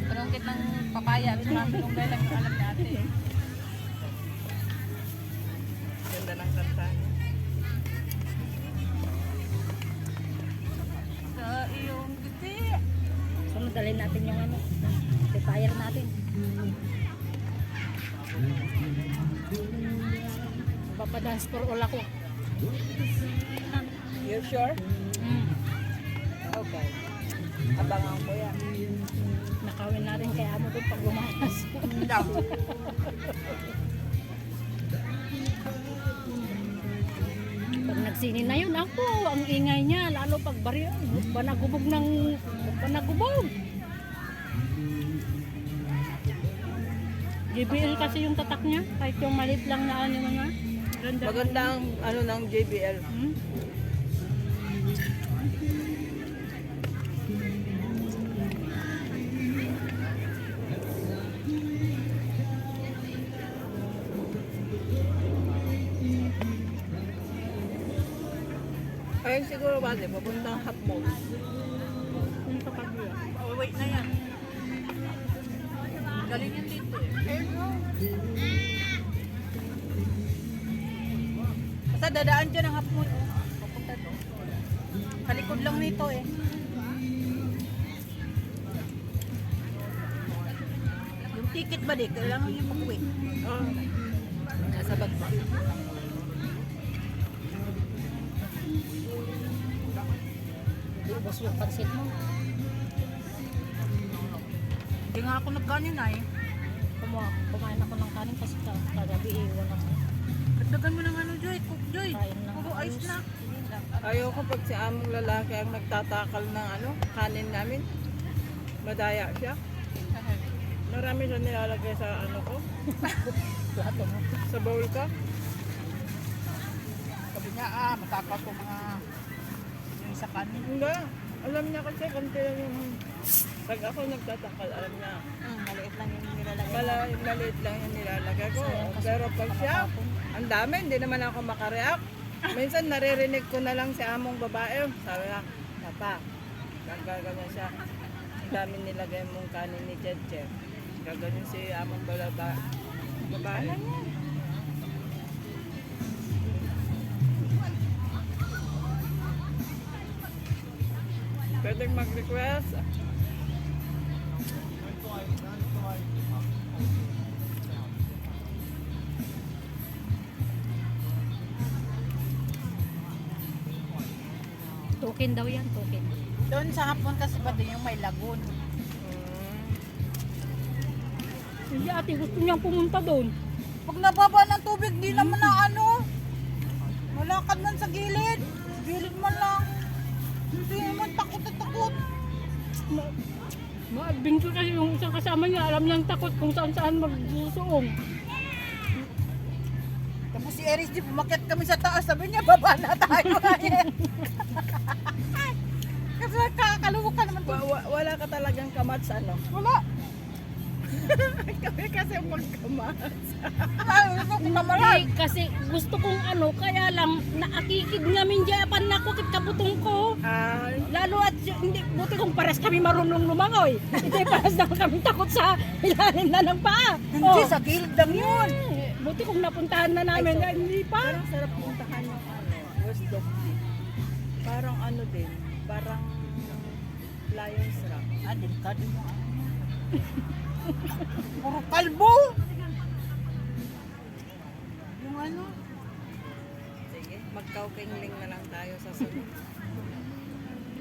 Panungkit ng papaya at saka malunggay lang yung alam natin. Ganda ng kanta niya. Sa iyong giti. So, dalhin natin yung ano, fire natin. Papadance for all ako. You sure? Okay. Abangan ko yan. Nakawin na rin kay amo doon pag lumayas. Pag nagsinin na yun, ako, ang ingay niya, lalo pag banagubog ng banagubog. JBL kasi yung tatak niya, kahit yung maliit lang na ano nga. Ganda. Maganda ang ano ng JBL. Ayun siguro bale, papuntang Half Moon. Yung sa kabila. Oh, wait na yan. Galing yan dito eh. Basta dadaan dyan ang hapon. Papunta doon. Sa likod lang nito eh. Yung ticket ba di? Kailangan yung pag-uwi. Oh. Nasa bag ba? Ubos yung pansit mo. Hindi nga ako nagkanin na eh. Kumain ako ng kanin kasi kagabi wala ko. Dagdagan mo ng ano, Joy. Cook, Joy. Kain na. Puro ice na. Ayoko pag si among lalaki ang nagtatakal ng ano, kanin namin. Madaya siya. Marami siya nilalagay sa ano ko, Plato mo. sa bowl ko. Sabi niya, matakaw ko mga yung sa kanin. Hindi. Alam niya kasi konti lang yung pag ako nagtatakal, alam niya. Maliit lang yung nilalagay. Maliit lang yung nilalagay ko. Pero pag siya, ang dami, hindi naman ako makareact. Minsan naririnig ko na lang si among babae. Sabi na, Papa, gagaganyan siya. Ang dami nilagay mong kanin ni Cheche. Gaganyan si among babae. Pwedeng mag-request. Token daw yan, token. Doon sa hapon kasi ba din yung may lagoon. Hindi ate, gusto niyang pumunta doon. Pag nababa ng tubig, di naman na ano. Malakad man sa gilid. Gilid man lang. Hindi naman takot at takot. Ma-adventure kasi yung isang kasama niya, alam niyang takot kung saan-saan magsusuong. Tapos si Eris, di pumakit kami sa taas. Sabi niya, baba na tayo. Kasi nakakaluwa ka naman. Wala ka talagang kamats ano? Wala. Kami kasi magkamats. Ay, ito pinamaral. Hindi, kasi gusto kong ano, kaya lang naakikid namin dyan pan ako kit kabutong ko. Ay, Lalo at hindi, buti kung pares kami marunong lumangoy. Hindi pares naman kami takot sa ilalim na ng paa. Hindi, Oh. sa gilid lang yun. Buti kung napuntahan na namin, ay, hindi pa. parang sarap puntahan yung ano, West Dogby. Parang ano din, parang Lions Rock. Delikado mo. Puro kalbo. Yung ano. Sige, magkaukingling na lang tayo sa sunod.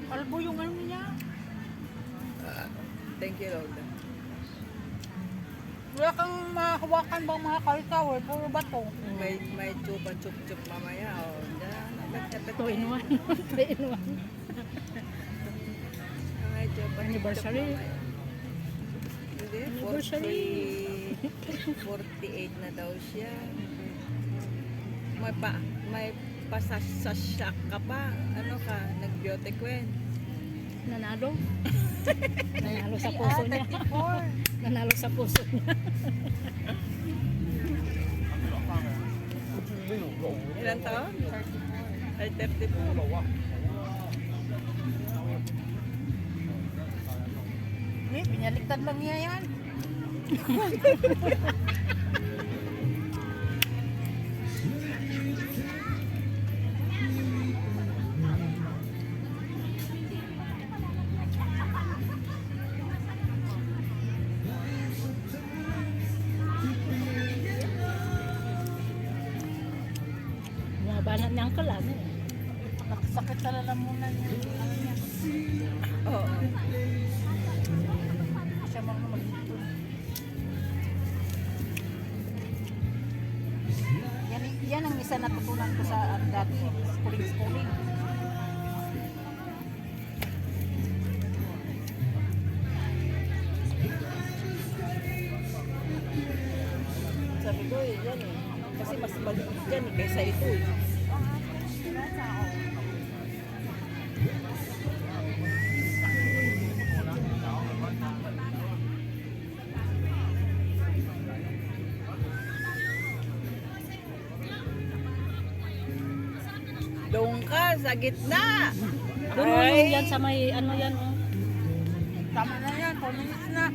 Kalbo yung ano niya. Thank you, Lord. Wala kang mahawakan bang mga kalkaw. Puro bato. May chupa chup-chup mamaya. Oh, dyan. 2 in 1. 3 in 1. May chupa Anniversary. Hindi, Anniversary. 48 na daw siya. May pasasasyak ka pa. Ano ka? Nag-beauty queen. Nanalo. Nanalo sa puso niya. Nanalo sa puso niya. Ilan taon? Ay, 34. Pinaliktad lang niya yan. Mga banat niya ang kalan. Nakasakit sa lalamunan niya. Ano niya? Oo. Siya marunong mag-ipon. Yan ang isa natutunan ko sa dati, schooling. Sabi ko yan eh. Kasi mas maliit yan eh, kaysa ito eh. Doon ka sa gitna. Doon yung yan sa may ano yan oh. Tama na yan, 4 minutes na.